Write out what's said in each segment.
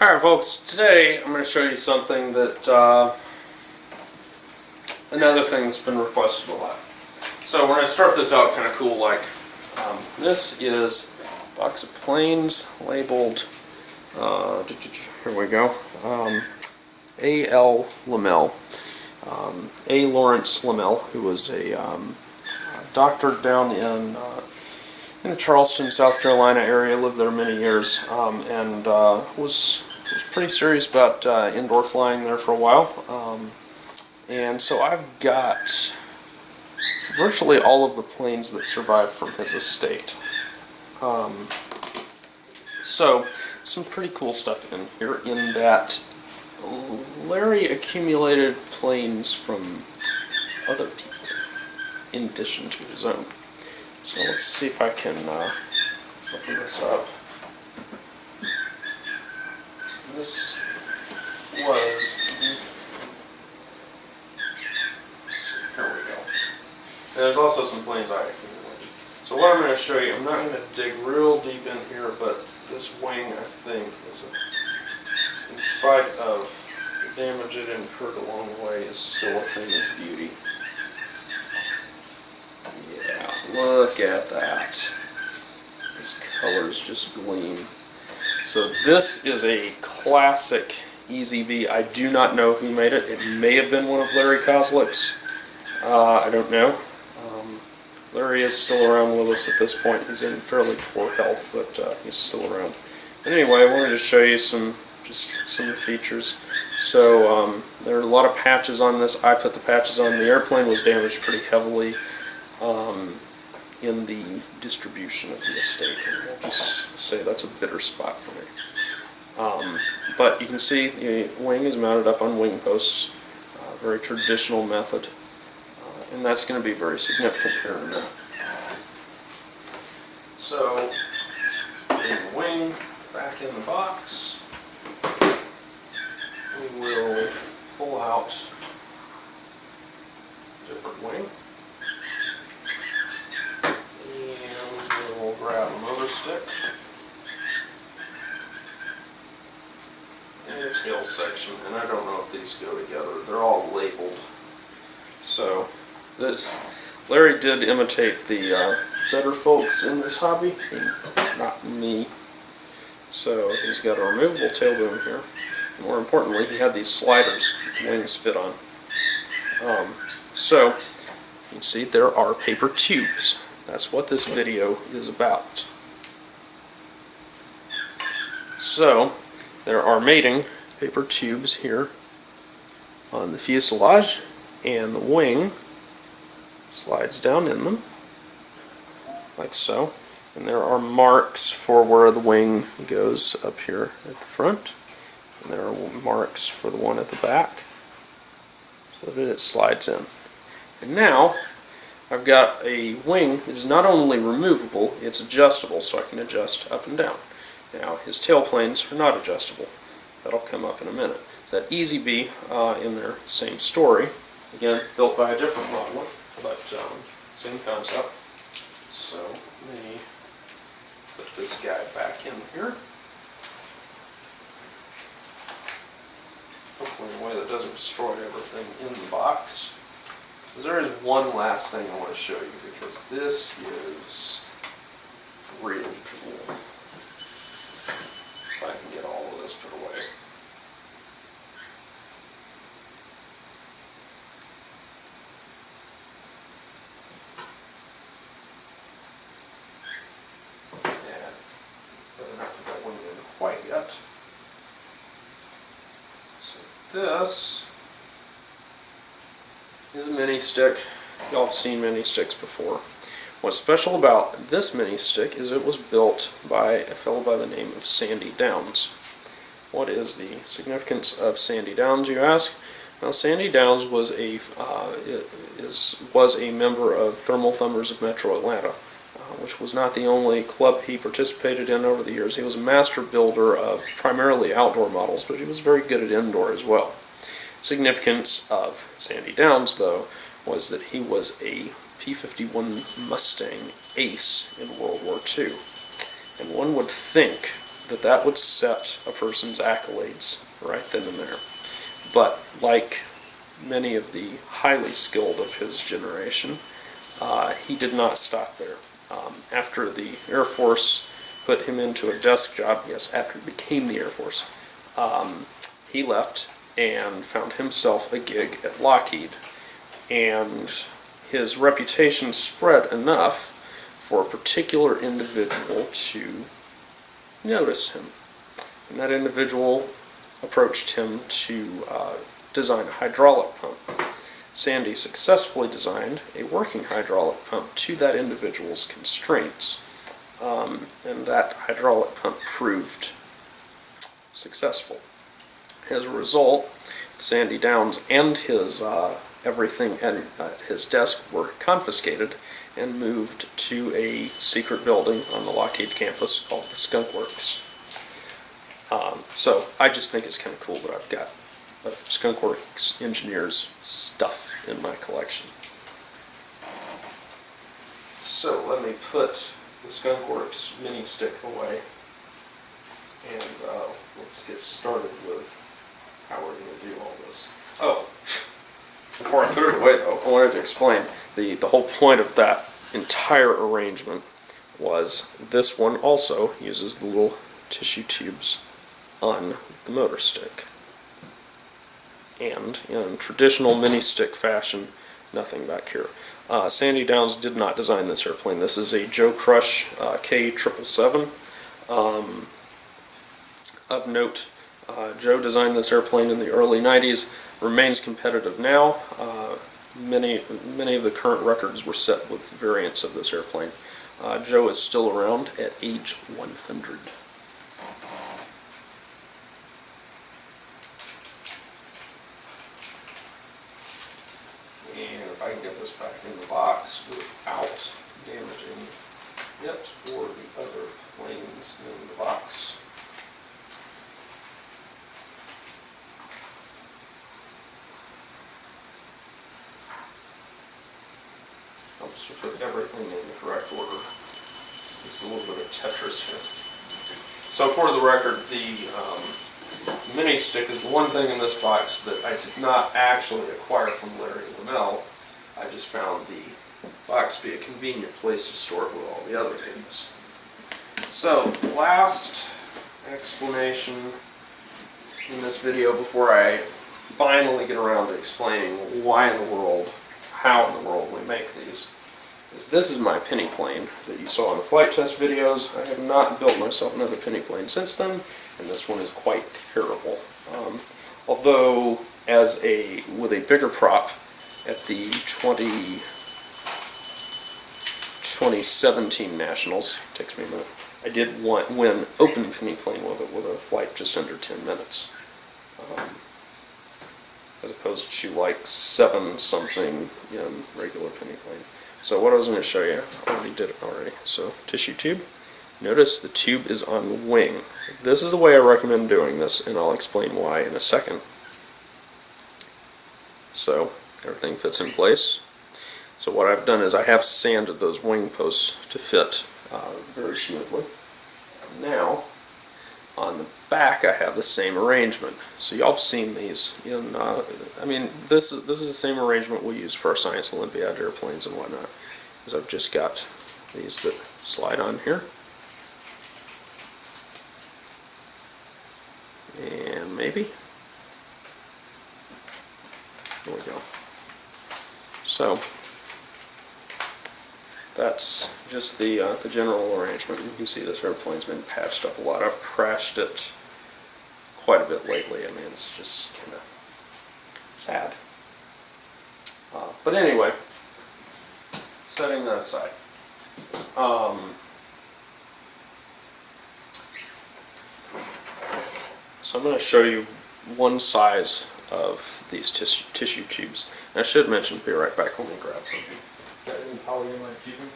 Alright folks, today I'm going to show you something that, another thing that's been requested a lot. So we're going to start this out kind of cool like. This is a box of planes labeled, here we go, A.L. Lamel. A. Lawrence Lamel, who was a doctor down in the Charleston, South Carolina area, lived there many years, and was pretty serious about indoor flying there for a while. And so I've got virtually all of the planes that survived from his estate. So some pretty cool stuff in here in that Larry accumulated planes from other people in addition to his own. So let's see if I can open this up. This was, here we go. And there's also some planes I accumulated. So what I'm going to show you, I'm not going to dig real deep in here, but this wing, I think, is, in spite of the damage it incurred along the way, is still a thing of beauty. Yeah, look at that. These colors just gleam. So this is a classic easyb. I do not know who made it. It may have been one of Larry Kozlik's. I don't know. Larry is still around with us at this point. He's in fairly poor health, but he's still around. But anyway, I wanted to show you some of the features. So there are a lot of patches on this. I put the patches on. The airplane was damaged pretty heavily in the distribution of the estate. And I'll just say that's a bitter spot for me. But you can see the wing is mounted up on wing posts, very traditional method, and that's going to be very significant here in a minute. So, putting the wing back in the box, we will pull out a different wing. And we'll grab a motor stick and a tail section, and I don't know if these go together. They're all labeled. So Larry did imitate the better folks in this hobby, and not me. So he's got a removable tail boom here. More importantly, he had these sliders the wings fit on. So you can see there are paper tubes. That's what this video is about. So, there are mating paper tubes here on the fuselage, and the wing slides down in them, like so. And there are marks for where the wing goes up here at the front, and there are marks for the one at the back, so that it slides in. And now, I've got a wing that is not only removable, it's adjustable, so I can adjust up and down. Now, his tail planes are not adjustable. That'll come up in a minute. That easyb in their same story, again, built by a different modeler, but same concept. So, let me put this guy back in here. Hopefully in a way that doesn't destroy everything in the box. There is one last thing I want to show you, because this is really cool. If I can get all of this put away. And better not put that wing in quite yet. So this is a mini stick. Y'all have seen mini sticks before. What's special about this mini stick is it was built by a fellow by the name of Sandy Downs. What is the significance of Sandy Downs, you ask? Well, Sandy Downs was a member of Thermal Thumbers of Metro Atlanta, which was not the only club he participated in over the years. He was a master builder of primarily outdoor models, but he was very good at indoor as well. Significance of Sandy Downs, though, was that he was a P-51 Mustang ace in World War II. And one would think that would set a person's accolades right then and there. But like many of the highly skilled of his generation, he did not stop there. After the Air Force put him into a desk job, yes, after he became the Air Force, he left and found himself a gig at Lockheed. And his reputation spread enough for a particular individual to notice him. And that individual approached him to design a hydraulic pump. Sandy successfully designed a working hydraulic pump to that individual's constraints, and that hydraulic pump proved successful. As a result, Sandy Downs and his everything at his desk were confiscated and moved to a secret building on the Lockheed campus called the Skunk Works. So I just think it's kind of cool that I've got Skunk Works engineers' stuff in my collection. So let me put the Skunk Works mini stick away, and let's get started with how we're going to do all this. Oh, before I put it away though, I wanted to explain the whole point of that entire arrangement was this one also uses the little tissue tubes on the motor stick. And in traditional mini stick fashion, nothing back here. Sandy Downs did not design this airplane. This is a Joe Crush K777. Of note, Joe designed this airplane in the early 90s, remains competitive now. Many of the current records were set with variants of this airplane. Joe is still around at age 100. And if I can get this back in the box without damaging it or the other planes in the box. Helps to put everything in the correct order. Just a little bit of Tetris here. So for the record, the mini stick is the one thing in this box that I did not actually acquire from Larry Linnell. I just found the box to be a convenient place to store it with all the other things. So, last explanation in this video before I finally get around to explaining why in the world, how in the world we make these. This is my penny plane that you saw in the flight test videos. I have not built myself another penny plane since then, and this one is quite terrible. Although, with a bigger prop at the 2017 Nationals, takes me a minute, I did win open penny plane with it with a flight just under 10 minutes. As opposed to like 7 something in regular penny plane. So what I was going to show you, I already did it already. So tissue tube. Notice the tube is on the wing. This is the way I recommend doing this, and I'll explain why in a second. So everything fits in place. So what I've done is I have sanded those wing posts to fit very smoothly. Now, on the back I have the same arrangement. So y'all have seen these in, I mean, this is the same arrangement we use for our Science Olympiad airplanes and whatnot. Because I've just got these that slide on here. And maybe. There we go. So, that's just the general arrangement. You can see this airplane's been patched up a lot. I've crashed it quite a bit lately. I mean, it's just kind of sad. But anyway, setting that aside. So I'm going to show you one size of these tissue tubes. And I should mention, be right back, let me grab something. Got any polyamide tubing?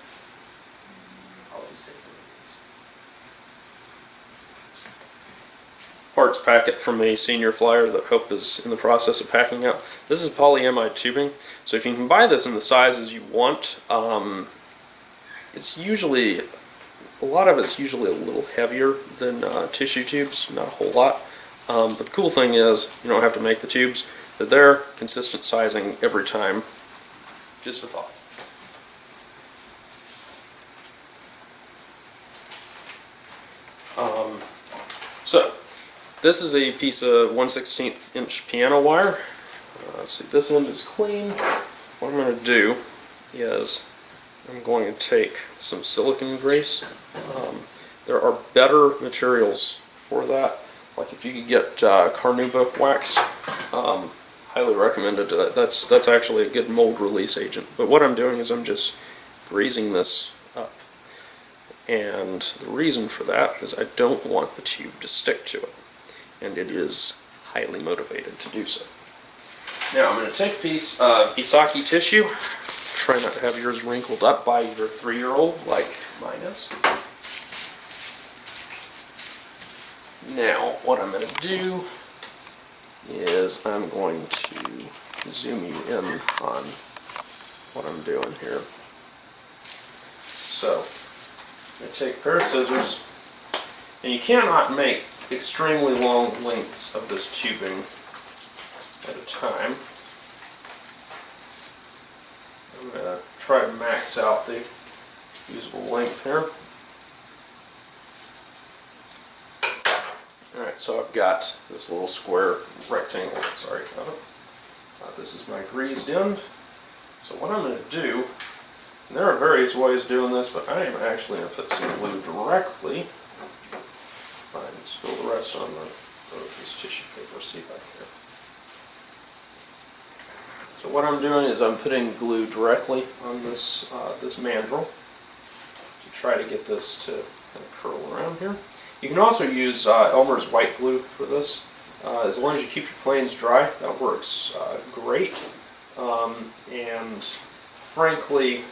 I'll just take one of these. Parts packet from a senior flyer that Hope is in the process of packing up. This is polyamide tubing, so if you can buy this in the sizes you want, it's usually a lot of it's usually a little heavier than tissue tubes, not a whole lot. But the cool thing is you don't have to make the tubes. They're there, consistent sizing every time. Just a thought. So, this is a piece of 1/16 inch piano wire. Let's see, this end is clean. What I'm going to do is I'm going to take some silicone grease. There are better materials for that. Like if you could get carnauba wax, highly recommended. That's actually a good mold release agent. But what I'm doing is I'm just greasing this up. And the reason for that is I don't want the tube to stick to it. And it is highly motivated to do so. Now I'm going to take a piece of easyb tissue. Try not to have yours wrinkled up by your 3-year-old like mine is. Now what I'm going to do is I'm going to zoom you in on what I'm doing here. So I take a pair of scissors, and you cannot make extremely long lengths of this tubing at a time. I'm going to try to max out the usable length here. Alright, so I've got this little square rectangle, sorry about it. This is my greased end. So what I'm going to do, and there are various ways of doing this, but I am actually going to put some glue directly. I can spill the rest on this tissue paper, see if I can. So what I'm doing is I'm putting glue directly on this this mandrel to try to get this to kind of curl around here. You can also use Elmer's white glue for this. As long as you keep your planes dry, that works great. And frankly,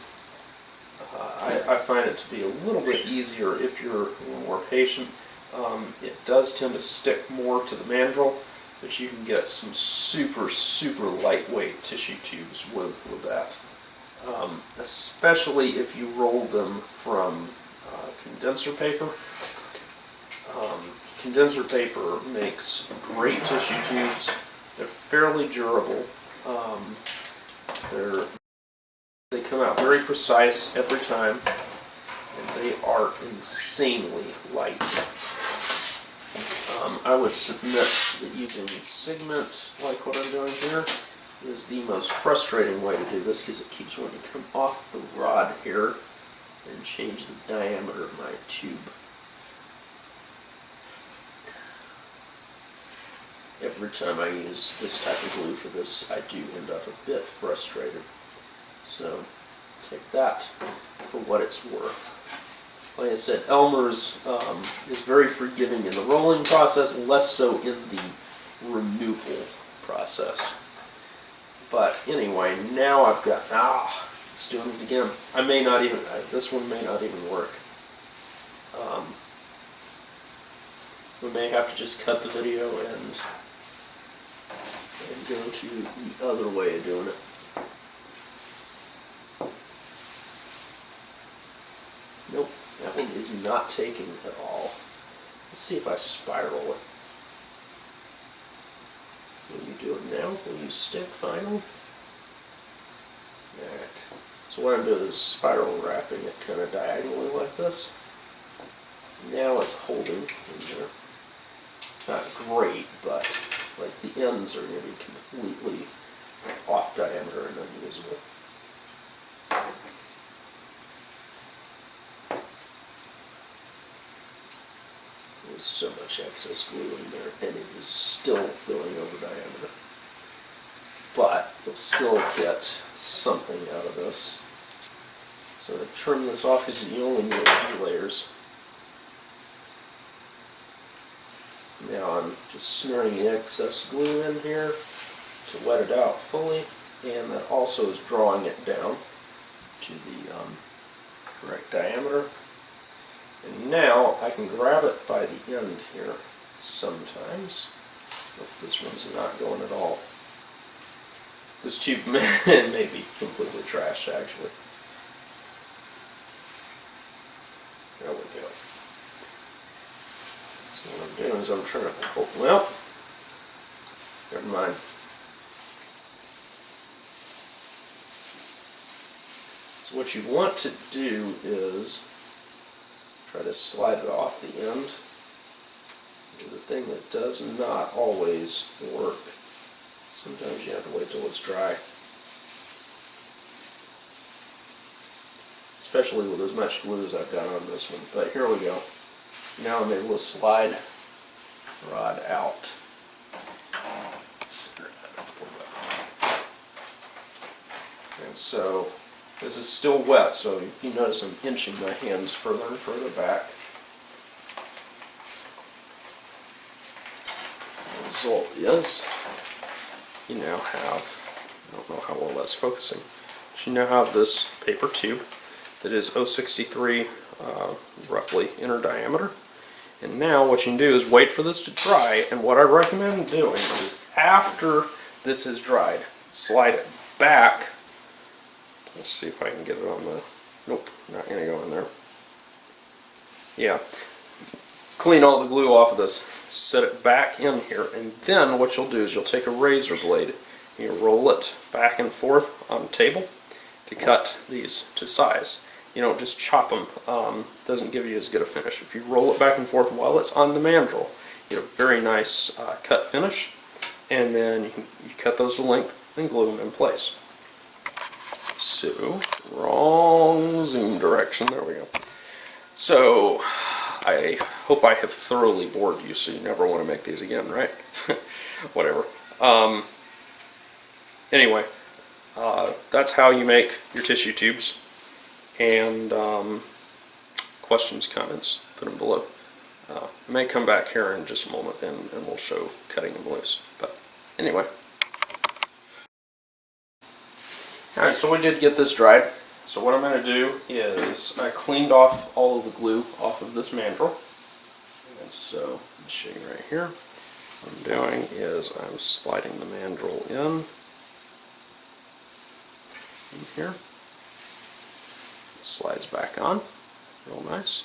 I find it to be a little bit easier if you're a little more patient. It does tend to stick more to the mandrel, but you can get some super, super lightweight tissue tubes with that. Especially if you roll them from condenser paper. Condenser paper makes great tissue tubes. They're fairly durable. They come out very precise every time, and they are insanely light. I would submit that using segment, like what I'm doing here, is the most frustrating way to do this because it keeps wanting to come off the rod here and change the diameter of my tube. Every time I use this type of glue for this, I do end up a bit frustrated. So take that for what it's worth. Like I said, Elmer's is very forgiving in the rolling process, less so in the removal process. But anyway, now I've got, it's doing it again. I may not even, this one may not even work. We may have to just cut the video and go to the other way of doing it. Nope, that one is not taking at all. Let's see if I spiral it. Will you do it now? Will you stick finally? Alright. So what I'm doing is spiral wrapping it kind of diagonally like this. Now it's holding in there. It's not great, but like the ends are going to be completely off diameter and unusable. There's so much excess glue in there, and it is still going over diameter. But you'll still get something out of this. So I'm going to trim this off because you only need 2 layers. Now I'm just smearing the excess glue in here to wet it out fully, and that also is drawing it down to the correct diameter. And now I can grab it by the end here sometimes. This one's not going at all. This tube may be completely trashed actually. There we go. as I'm trying to hold. Well, never mind. So what you want to do is try to slide it off the end. The thing that does not always work. Sometimes you have to wait till it's dry. Especially with as much glue as I've got on this one. But here we go. Now I'm able to slide rod out. Center that up a little bit. And so this is still wet, so if you notice I'm inching my hands further and further back. The result is you now have, I don't know how well that's focusing, but you now have this paper tube that is 0.63 roughly inner diameter. And now what you can do is wait for this to dry, and what I recommend doing is after this has dried, slide it back. Let's see if I can get it on the, nope, not going to go in there. Yeah, clean all the glue off of this, set it back in here, and then what you'll do is you'll take a razor blade and you roll it back and forth on the table to cut these to size. You don't just chop them, doesn't give you as good a finish. If you roll it back and forth while it's on the mandrel, you get a very nice cut finish, and then you cut those to length and glue them in place. So, wrong zoom direction, there we go. So, I hope I have thoroughly bored you so you never want to make these again, right? Whatever. Anyway, that's how you make your tissue tubes. And questions, comments, put them below. I may come back here in just a moment and we'll show cutting them loose. But anyway. Alright, so we did get this dried. So what I'm going to do is I cleaned off all of the glue off of this mandrel. And so, let me show you right here. What I'm doing is I'm sliding the mandrel in here. Slides back on, real nice.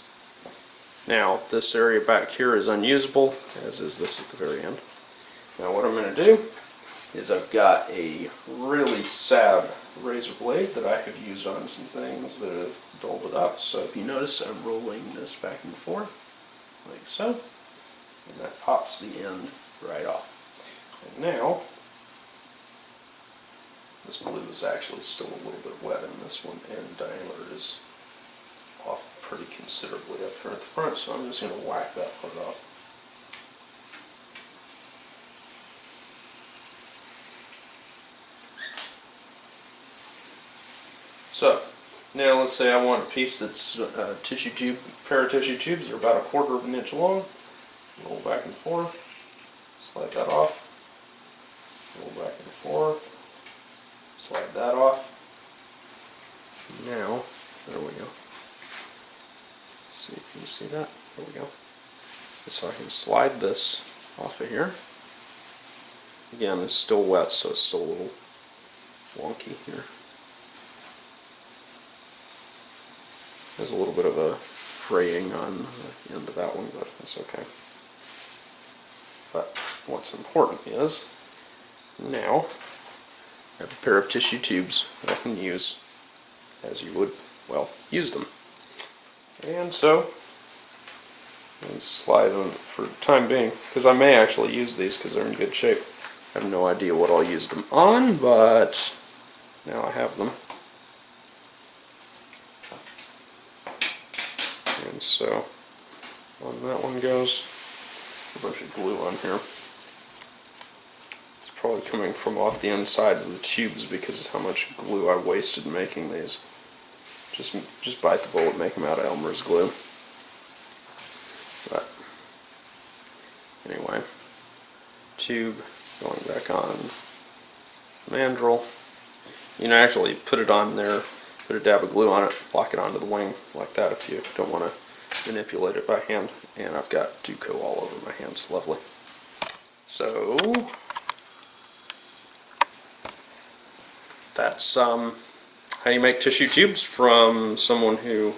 Now this area back here is unusable, as is this at the very end. Now what I'm going to do is I've got a really sad razor blade that I have used on some things that have dulled it up. So if you notice, I'm rolling this back and forth, like so, and that pops the end right off. And now, this glue is actually still a little bit wet in this one, and the diameter is off pretty considerably up here at the front, so I'm just going to whack that part off. So, now let's say I want a piece that's a tissue tube, pair of tissue tubes that are about 1/4 of an inch long. Roll back and forth, slide that off, roll back and forth, slide that off. Now, there we go. Let's see if you can see that. There we go. So I can slide this off of here. Again, it's still wet, so it's still a little wonky here. There's a little bit of a fraying on the end of that one, but that's okay. But what's important is, now I have a pair of tissue tubes that I can use as you would, well, use them. And so, I'm slide them for the time being, because I may actually use these because they're in good shape. I have no idea what I'll use them on, but now I have them. And so, on that one goes a bunch of glue on here. It's probably coming from off the insides of the tubes because of how much glue I wasted making these. Just bite the bullet, make them out of Elmer's glue. But anyway, tube going back on mandrel. You can actually put it on there, put a dab of glue on it, lock it onto the wing like that if you don't want to manipulate it by hand. And I've got Duco all over my hands, lovely. So that's how you make tissue tubes from someone who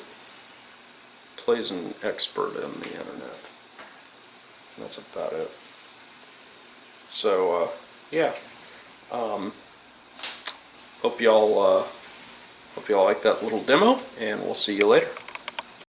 plays an expert on the internet. That's about it. So yeah, hope y'all like that little demo, and we'll see you later.